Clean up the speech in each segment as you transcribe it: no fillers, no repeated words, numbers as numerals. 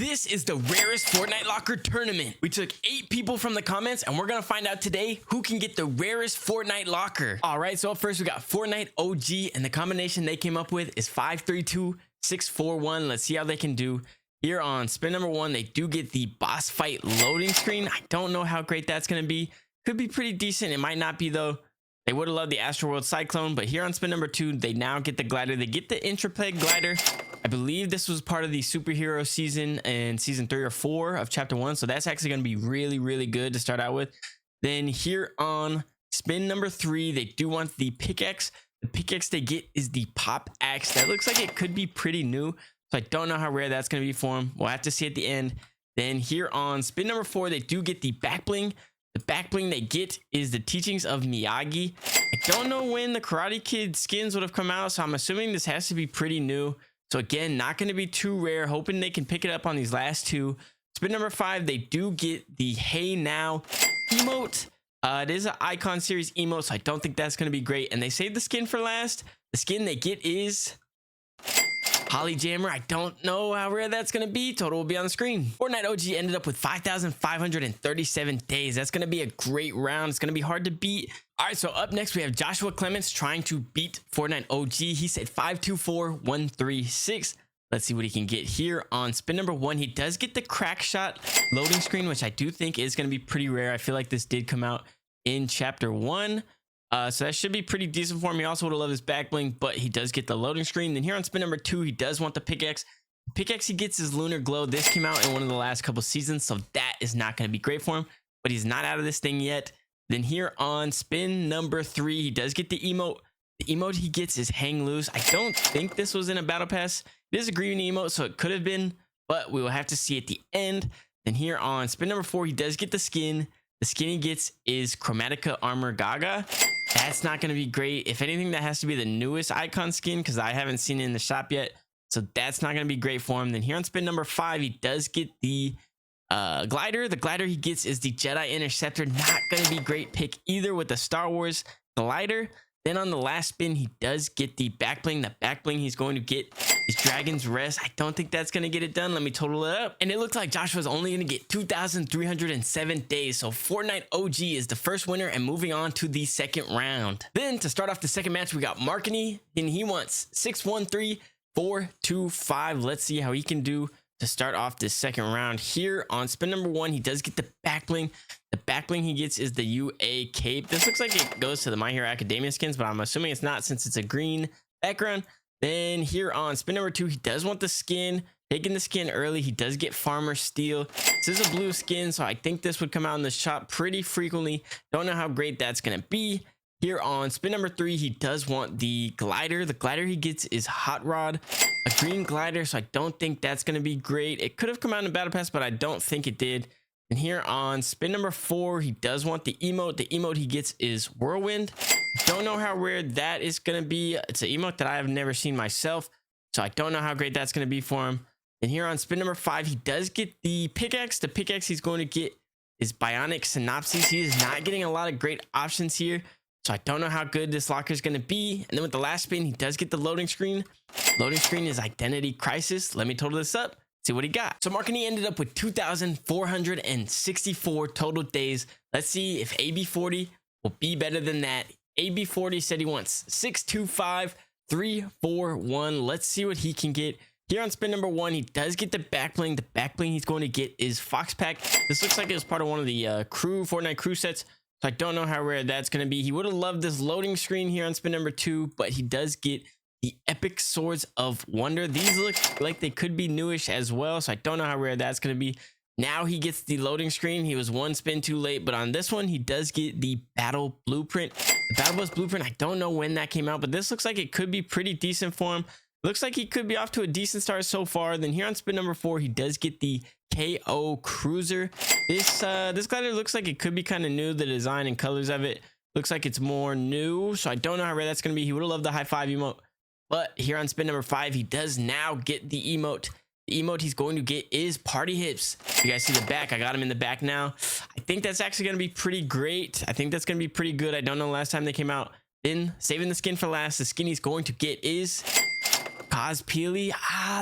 This is the rarest Fortnite locker tournament. We took 8 people from the comments and we're gonna find out today who can get the rarest Fortnite locker. All right, so up first we got Fortnite OG, and the combination they came up with is 532641. Let's see how they can do. Here on spin number 1, they do get the boss fight loading screen. I don't know how great that's gonna be. Could be pretty decent. It might not be though. They would have loved the Astroworld Cyclone, but here on spin number 2, they now get the glider. They get the Intrapeg glider. I believe this was part of the superhero season in season 3 or 4 of chapter 1. So that's actually going to be really, really good to start out with. Then here on spin number 3, they do want the pickaxe. The pickaxe they get is the pop axe. That looks like it could be pretty new. So I don't know how rare that's going to be for them. We'll have to see at the end. Then here on spin number 4, they do get the back bling. The back bling they get is the teachings of Miyagi. I don't know when the Karate Kid skins would have come out, so I'm assuming this has to be pretty new. So again, not going to be too rare. Hoping they can pick it up on these last 2. Spin number 5, they do get the Hey Now emote. It is an Icon Series emote, so I don't think that's going to be great. And they saved the skin for last. The skin they get is Holly Jammer. I don't know how rare that's going to be. Total will be on the screen. Fortnite OG ended up with 5,537 days. That's going to be a great round. It's going to be hard to beat. All right, so up next we have Joshua Clements trying to beat Fortnite OG. He said 524136. Let's see what he can get here on spin number 1. He does get the crack shot loading screen, which I do think is going to be pretty rare. I feel like this did come out in chapter 1. So that should be pretty decent for him. He also would have loved his back bling, but he does get the loading screen. Then here on spin number 2, he does want the pickaxe. The pickaxe he gets is Lunar Glow. This came out in one of the last couple seasons, so that is not going to be great for him, but he's not out of this thing yet. Then here on spin number 3, he does get the emote. The emote he gets is Hang Loose. I don't think this was in a battle pass. It is a green emote, so it could have been, but we will have to see at the end. Then here on spin number 4, he does get the skin. The skin he gets is Chromatica Armor Gaga. That's not going to be great. If anything, that has to be the newest icon skin because I haven't seen it in the shop yet. So that's not going to be great for him. Then here on spin number 5, he does get the glider. The glider he gets is the Jedi Interceptor. Not going to be great pick either with the Star Wars glider. Then on the last spin, he does get the back bling. The back bling he's going to get is Dragon's Rest. I don't think that's going to get it done. Let me total it up. And it looks like Joshua's only going to get 2,307 days. So Fortnite OG is the first winner and moving on to the second round. Then to start off the second match, we got Markany, and he wants 613425. Let's see how he can do to start off this second round. Here on spin number 1, he does get the back bling. The back bling he gets is the UA cape. This looks like it goes to the My Hero Academia skins, but I'm assuming it's not since it's a green background. Then here on spin number 2, he does want the skin. Taking the skin early, he does get Farmer Steel. This is a blue skin, so I think this would come out in the shop pretty frequently. Don't know how great that's going to be. Here on spin number 3, he does want the glider. The glider he gets is Hot Rod, a green glider, so I don't think that's going to be great. It could have come out in the battle pass, but I don't think it did. And here on spin number 4, he does want the emote. The emote he gets is Whirlwind. Don't know how rare that is going to be. It's an emote that I have never seen myself, so I don't know how great that's going to be for him. And here on spin number 5, he does get the pickaxe. The pickaxe he's going to get is Bionic Synopsis. He is not getting a lot of great options here, so I don't know how good this locker is going to be. And then with the last spin, he does get the loading screen. Loading screen is Identity Crisis. Let me total this up. See what he got. So Markany ended up with 2,464 total days. Let's see if AB40 will be better than that. AB40 said he wants 625341. Let's see what he can get. Here on spin number 1, he does get the back bling. The back bling he's going to get is Fox Pack. This looks like it was part of one of the Fortnite crew sets, so I don't know how rare that's going to be. He would have loved this loading screen here on spin number 2, but he does get the Epic Swords of Wonder. These look like they could be newish as well, so I don't know how rare that's going to be. Now he gets the loading screen. He was one spin too late, but on this one, he does get the Battle Blueprint. The Battle Bus Blueprint, I don't know when that came out, but this looks like it could be pretty decent for him. Looks like he could be off to a decent start so far. Then here on spin number 4, he does get the KO Cruiser. This glider looks like it could be kind of new. The design and colors of it looks like it's more new, so I don't know how rare that's going to be. He would have loved the high five emote. But here on spin number 5, he does now get the emote. The emote he's going to get is Party Hips. You guys see the back. I got him in the back now. I think that's actually going to be pretty great. I think that's going to be pretty good. I don't know the last time they came out. Then saving the skin for last. The skin he's going to get is Cospeely.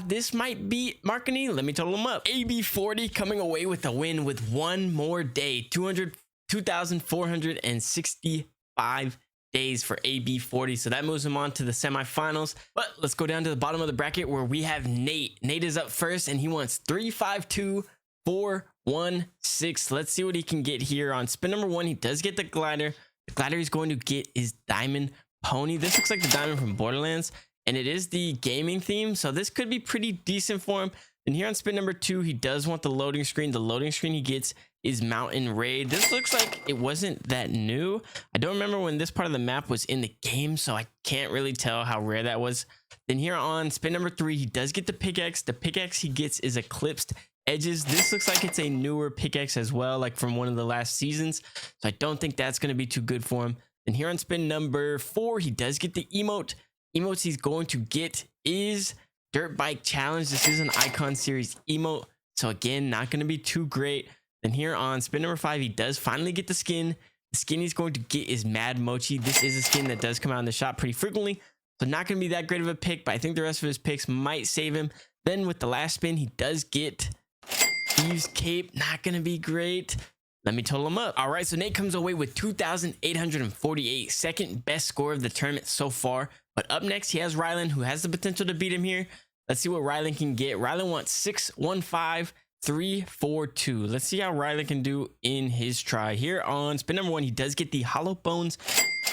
This might be Marconi. Let me total him up. AB40 coming away with a win with one more day. 2,465 days for AB40. So that moves him on to the semifinals. But let's go down to the bottom of the bracket where we have Nate. Nate is up first and he wants 352,416. Let's see what he can get here. On spin number 1, he does get the glider. The glider he's going to get is Diamond Pony. This looks like the diamond from Borderlands, and it is the gaming theme, so this could be pretty decent for him. And here on spin number 2, he does want the loading screen. The loading screen he gets is Mountain Raid. This looks like it wasn't that new. I don't remember when this part of the map was in the game, so I can't really tell how rare that was. Then here on spin number 3, he does get the pickaxe. The pickaxe he gets is Eclipsed Edges. This looks like it's a newer pickaxe as well, like from one of the last seasons, so I don't think that's going to be too good for him. Then here on spin number 4, he does get the emote. Emotes he's going to get is Dirt Bike Challenge. This is an Icon Series emote, so again, not going to be too great. Then here on spin number 5, he does finally get the skin. The skin he's going to get is Mad Mochi. This is a skin that does come out in the shop pretty frequently, so not going to be that great of a pick, but I think the rest of his picks might save him. Then with the last spin, he does get Thieves Cape. Not going to be great. Let me total him up. All right, so Nate comes away with 2,848, second best score of the tournament so far. But up next, he has Rylan, who has the potential to beat him here. Let's see what Rylan can get. Rylan wants 615,342. Let's see how Rylan can do in his try. Here on spin number 1, he does get the Hollow Bones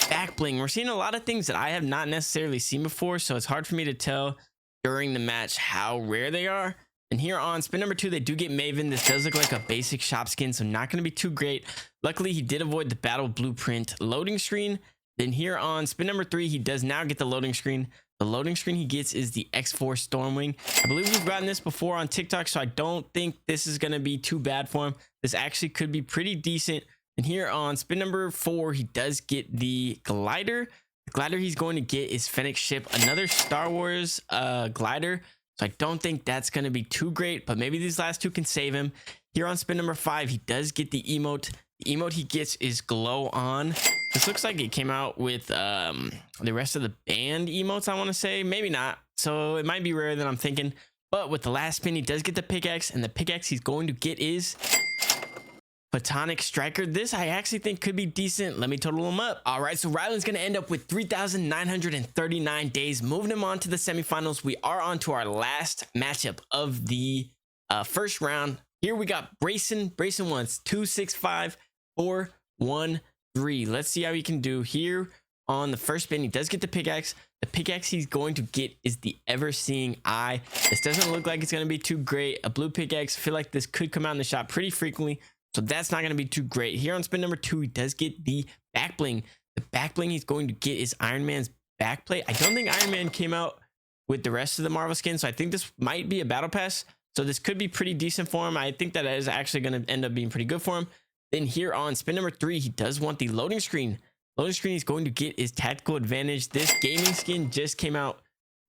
back bling. We're seeing a lot of things that I have not necessarily seen before, so it's hard for me to tell during the match how rare they are. And here on spin number 2, they do get Maven. This does look like a basic shop skin, so not going to be too great. Luckily, he did avoid the battle blueprint loading screen. Then here on spin number 3, he does now get the loading screen. The loading screen he gets is the X4 Stormwing. I believe we've gotten this before on TikTok, so I don't think this is going to be too bad for him. This actually could be pretty decent. And here on spin number 4, he does get the glider. The glider he's going to get is Fennec Ship, another Star Wars glider. So I don't think that's going to be too great, but maybe these last two can save him. Here on spin number 5, he does get the emote. The emote he gets is Glow On. This looks like it came out with the rest of the band emotes, I want to say. Maybe not. So it might be rarer than I'm thinking. But with the last spin, he does get the pickaxe, and the pickaxe he's going to get is Photonic Striker. This I actually think could be decent. Let me total him up. All right, so Rylan's going to end up with 3,939 days, moving him on to the semifinals. We are on to our last matchup of the first round. Here we got Brayson. Brayson wants 265,413. Let's see how he can do here on the first spin. He does get the pickaxe. The pickaxe he's going to get is the Ever-Seeing Eye. This doesn't look like it's going to be too great. A blue pickaxe. I feel like this could come out in the shop pretty frequently, so that's not going to be too great. Here on spin number 2, he does get the back bling. The back bling he's going to get is Iron Man's backplate. I don't think Iron Man came out with the rest of the Marvel skins, so I think this might be a battle pass. So this could be pretty decent for him. I think that is actually going to end up being pretty good for him. Then here on spin number 3, he does want the loading screen. Loading screen he's going to get is Tactical Advantage. This gaming skin just came out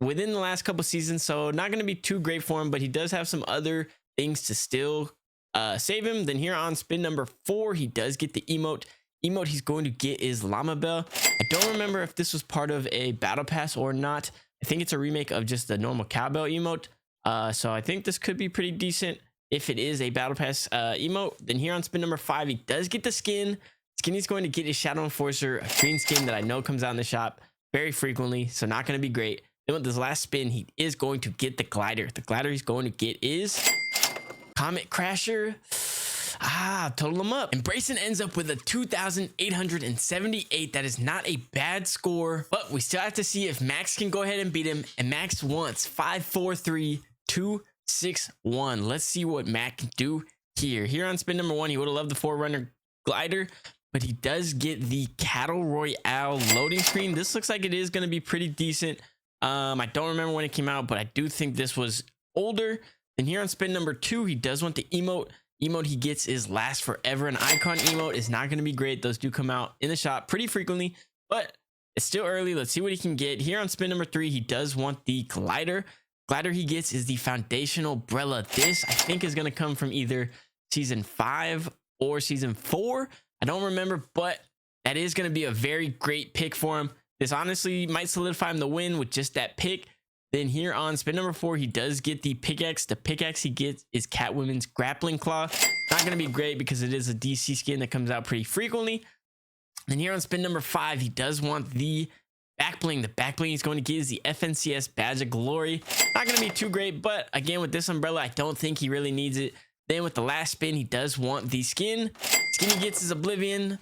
within the last couple seasons, so not going to be too great for him, but he does have some other things to still save him. Then here on spin number 4, he does get the emote. Emote he's going to get is Llama Bell. I don't remember if this was part of a battle pass or not. I think it's a remake of just the normal cowbell emote. So I think this could be pretty decent if it is a battle pass emote. Then here on spin number 5, he does get the skin. Skin he's going to get is Shadow Enforcer, a green skin that I know comes out in the shop very frequently, so not going to be great. Then with this last spin, he is going to get the glider. The glider he's going to get is Comet Crasher. Total him up. And Brayson ends up with a 2,878. That is not a bad score, but we still have to see if Max can go ahead and beat him. And Max wants 543,261. Let's see what Max can do here. Here on spin number 1, he would have loved the Forerunner glider, but he does get the Cattle Royale loading screen. This looks like it is going to be pretty decent. I don't remember when it came out, but I do think this was older. And here on spin number 2, he does want the emote. Emote he gets is Last Forever. An icon emote is not going to be great. Those do come out in the shop pretty frequently, but it's still early. Let's see what he can get. Here on spin number 3, he does want the glider. Glider he gets is the Foundational Umbrella. This I think is going to come from either season 5 or season 4. I don't remember, but that is going to be a very great pick for him. This honestly might solidify him the win with just that pick. Then here on spin number 4, he does get the pickaxe. The pickaxe he gets is Catwoman's grappling claw. Not going to be great because it is a DC skin that comes out pretty frequently. Then here on spin number 5, he does want the back bling. The back bling he's going to get is the FNCS Badge of Glory. Not going to be too great, but again, with this umbrella, I don't think he really needs it. Then with the last spin, he does want the skin. Skin he gets is Oblivion.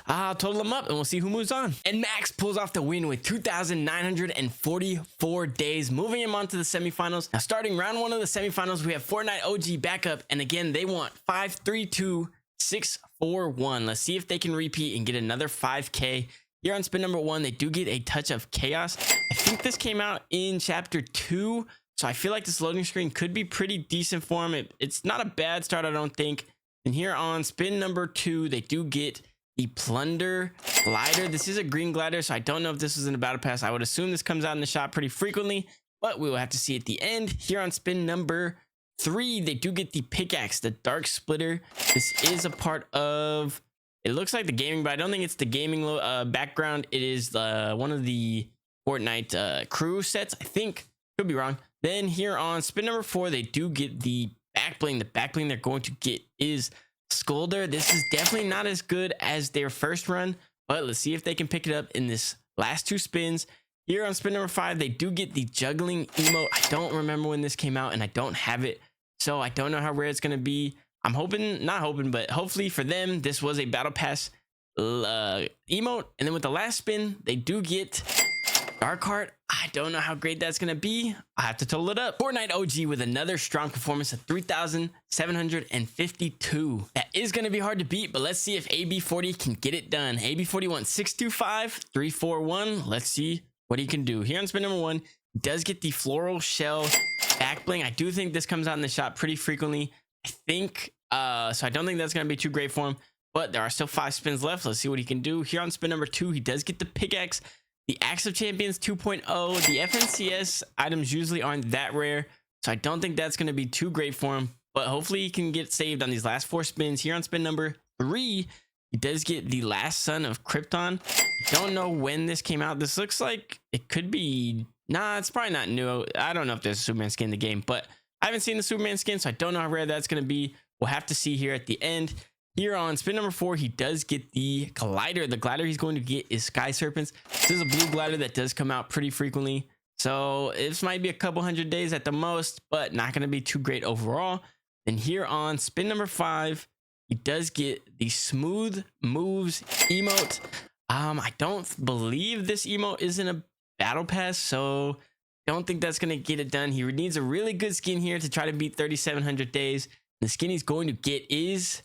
I'll total them up and we'll see who moves on. And Max pulls off the win with 2,944 days, moving him on to the semifinals. Now, starting round 1 of the semifinals, we have Fortnite OG backup. And again, they want 5, 3, 2, 6, 4, 1. Let's see if they can repeat and get another 5K. Here on spin number 1, they do get a touch of chaos. I think this came out in chapter 2. So I feel like this loading screen could be pretty decent for him. It's not a bad start, I don't think. And here on spin number 2, they do get the Plunder glider. This is a green glider, so I don't know if this is in a battle pass. I would assume this comes out in the shop pretty frequently, but we will have to see at the end. Here on spin number 3, they do get the pickaxe, the dark splitter. This is a part of, it looks like the gaming, but I don't think it's the gaming background. It is one of the Fortnite crew sets, I think. Could be wrong. Then here on spin number 4, they do get the back bling. The back bling they're going to get is Scolder. This is definitely not as good as their first run, but let's see if they can pick it up in this last 2 spins. Here on spin number 5, they do get the juggling emote. I don't remember when this came out and I don't have it, so I don't know how rare it's going to be. I'm hoping, not hoping, but hopefully for them, this was a battle pass emote. And then with the last spin, they do get Dark Heart. I don't know how great that's going to be. I have to total it up. Fortnite OG with another strong performance of 3,752. That is going to be hard to beat, but let's see if AB40 can get it done. AB40 won 625, 341. Let's see what he can do. Here on spin number 1, he does get the floral shell back bling. I do think this comes out in the shop pretty frequently. I think, so I don't think that's going to be too great for him, but there are still 5 spins left. Let's see what he can do. Here on spin number 2, he does get the pickaxe. The Axe of Champions 2.0, the FNCS items usually aren't that rare, so I don't think that's going to be too great for him, but hopefully he can get saved on these last 4 spins. Here on spin number 3, he does get the Last Son of Krypton. I don't know when this came out. This looks like it could be, nah, it's probably not new. I don't know if there's a Superman skin in the game, but I haven't seen the Superman skin, so I don't know how rare that's going to be. We'll have to see here at the end. Here on spin number 4, he does get the glider. The glider he's going to get is Sky Serpents. This is a blue glider that does come out pretty frequently. So this might be a couple 100 days at the most, but not going to be too great overall. Then here on spin number 5, he does get the Smooth Moves emote. I don't believe this emote is in a battle pass, so don't think that's going to get it done. He needs a really good skin here to try to beat 3,700 days. The skin he's going to get is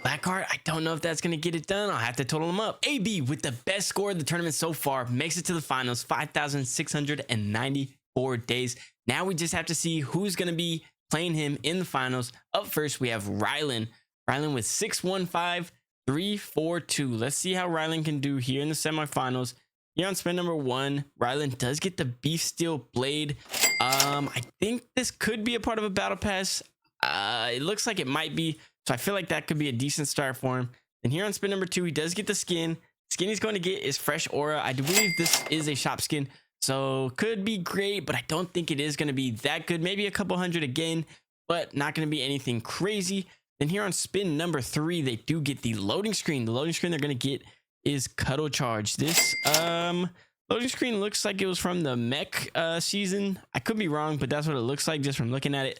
Blackheart. I don't know if that's going to get it done. I'll have to total them up. AB with the best score of the tournament so far makes it to the finals, 5,694 days. Now we just have to see who's going to be playing him in the finals. Up first, we have Rylan. Rylan with 615,342. Let's see how Rylan can do here in the semifinals. Here on spin number 1, Rylan does get the Beef Steel Blade. I think this could be a part of a battle pass. It looks like it might be. So I feel like that could be a decent start for him. And here on spin number 2, he does get the skin. Skin he's going to get is Fresh Aura. I do believe this is a shop skin, so could be great, but I don't think it is going to be that good. Maybe a couple 100 again, but not going to be anything crazy. Then here on spin number 3, they do get the loading screen. The loading screen they're going to get is Cuddle Charge. This loading screen looks like it was from the mech season. I could be wrong, but that's what it looks like just from looking at it.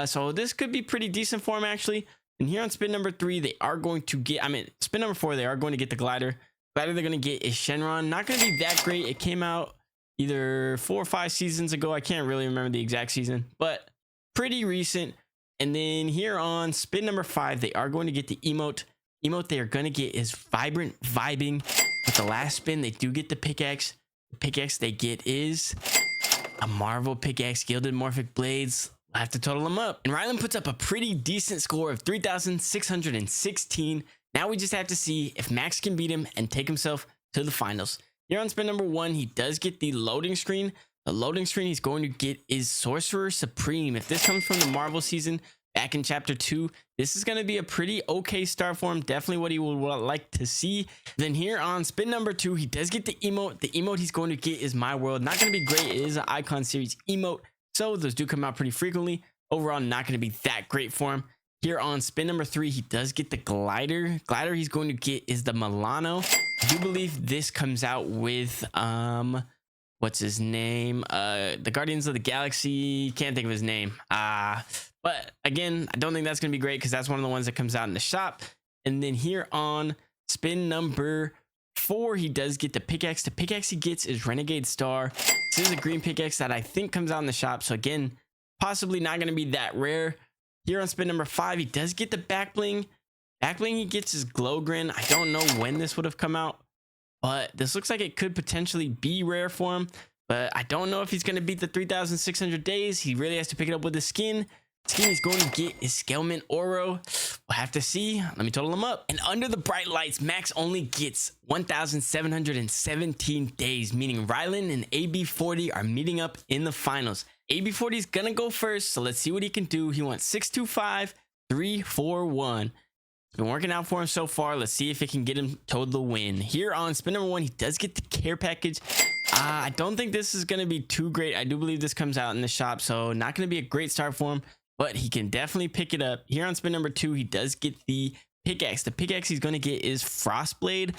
So this could be pretty decent for him, actually. And here on spin number 3, they are going to get, spin number 4, they are going to get the glider. Glider they're going to get is Shenron. Not going to be that great. It came out either 4 or 5 seasons ago. I can't really remember the exact season, but pretty recent. And then here on spin number 5, they are going to get the emote. Emote they are going to get is Vibrant Vibing. With the last spin, they do get the pickaxe. The pickaxe they get is a Marvel pickaxe, Gilded Morphic Blades. I'll have to total them up. And Rylan puts up a pretty decent score of 3,616. Now we just have to see if Max can beat him and take himself to the finals. Here on spin number 1, he does get the loading screen. The loading screen he's going to get is Sorcerer Supreme. If this comes from the Marvel season, back in chapter 2. This is going to be a pretty okay start for him. Definitely what he would like to see. Then here on spin number 2, he does get the emote. The emote he's going to get is My World. Not going to be great. It is an icon series emote, so those do come out pretty frequently. Overall, not going to be that great for him. Here on spin number 3, he does get the glider. Glider he's going to get is the Milano. I do believe this comes out with what's his name? The Guardians of the Galaxy. Can't think of his name. But again, I don't think that's gonna be great because that's one of the ones that comes out in the shop. And then here on spin number 4, he does get the pickaxe. The pickaxe he gets is Renegade Star. This is a green pickaxe that I think comes out in the shop. So again, possibly not gonna be that rare. Here on spin number 5, he does get the back bling. Back bling he gets is Glow Grin. I don't know when this would have come out, but this looks like it could potentially be rare for him. But I don't know if he's going to beat the 3,600 days. He really has to pick it up with the skin. Skin he's going to get is Scaleman Oro. We'll have to see. Let me total them up. And under the bright lights, Max only gets 1,717 days, meaning Rylan and AB40 are meeting up in the finals. AB40 is going to go first, so let's see what he can do. He went 625, 341. It's been working out for him so far. Let's see if it can get him to the win. Here on spin number 1, he does get the care package. I don't think this is going to be too great. I do believe this comes out in the shop, so not going to be a great start for him, but he can definitely pick it up. Here on spin number 2, he does get the pickaxe. The pickaxe he's going to get is Frostblade.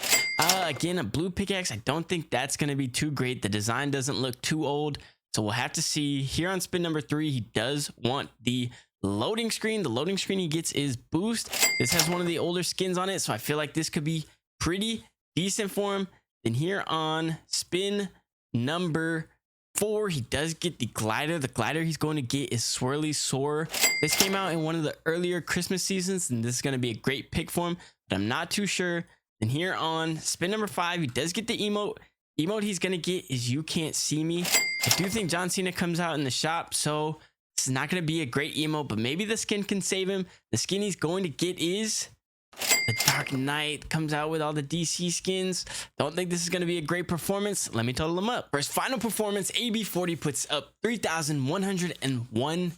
Again, a blue pickaxe. I don't think that's going to be too great. The design doesn't look too old, so we'll have to see. Here on spin number 3, he does want the loading screen. The loading screen he gets is Boost. This has one of the older skins on it, so I feel like this could be pretty decent for him. Then here on spin number 4, he does get the glider. The glider he's going to get is Swirly Soar. This came out in one of the earlier Christmas seasons, and this is going to be a great pick for him, but I'm not too sure. Then here on spin number 5, he does get the emote. Emote he's going to get is You Can't See Me. I do think John Cena comes out in the shop, so this is not going to be a great emote, but maybe the skin can save him. The skin he's going to get is the Dark Knight. Comes out with all the DC skins. Don't think this is going to be a great performance. Let me total them up. For his final performance, AB40 puts up 3,101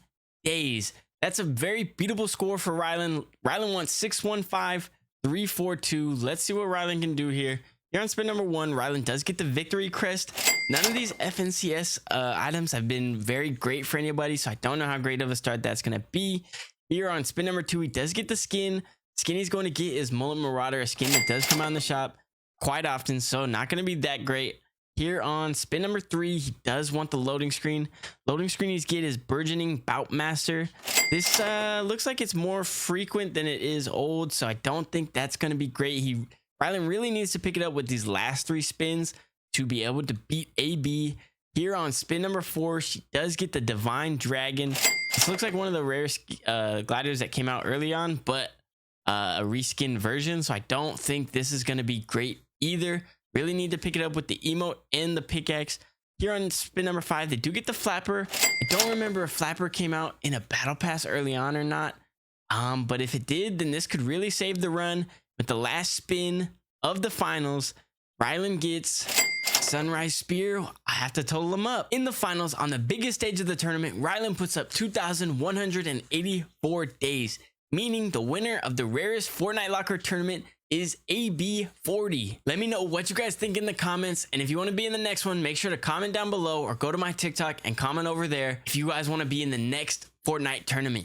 days. That's a very beatable score for Rylan. Rylan wants 615, 342. Let's see what Rylan can do here. Here on spin number 1, Rylan does get the victory crest. None of these FNCS items have been very great for anybody, so I don't know how great of a start that's going to be. Here on spin number 2, he does get the skin. Skin he's going to get is Mullet Marauder, a skin that does come out in the shop quite often, so not going to be that great. Here on spin number 3, he does want the loading screen. Loading screen he's get is Burgeoning Boutmaster. This looks like it's more frequent than it is old, so I don't think that's going to be great. Rylan really needs to pick it up with these last 3 spins to be able to beat AB. Here on spin number 4, she does get the Divine Dragon. This looks like one of the rarest gliders that came out early on, but a reskin version, so I don't think this is going to be great either. Really need to pick it up with the emote and the pickaxe. Here on spin number 5, they do get the Flapper. I don't remember if Flapper came out in a battle pass early on or not, but if it did, then this could really save the run. With the last spin of the finals, Rylan gets Sunrise Spear. I have to total them up. In the finals, on the biggest stage of the tournament, Rylan puts up 2,184 days, meaning the winner of the rarest Fortnite locker tournament is AB40. Let me know what you guys think in the comments, and if you want to be in the next one, make sure to comment down below or go to my TikTok and comment over there if you guys want to be in the next Fortnite tournament.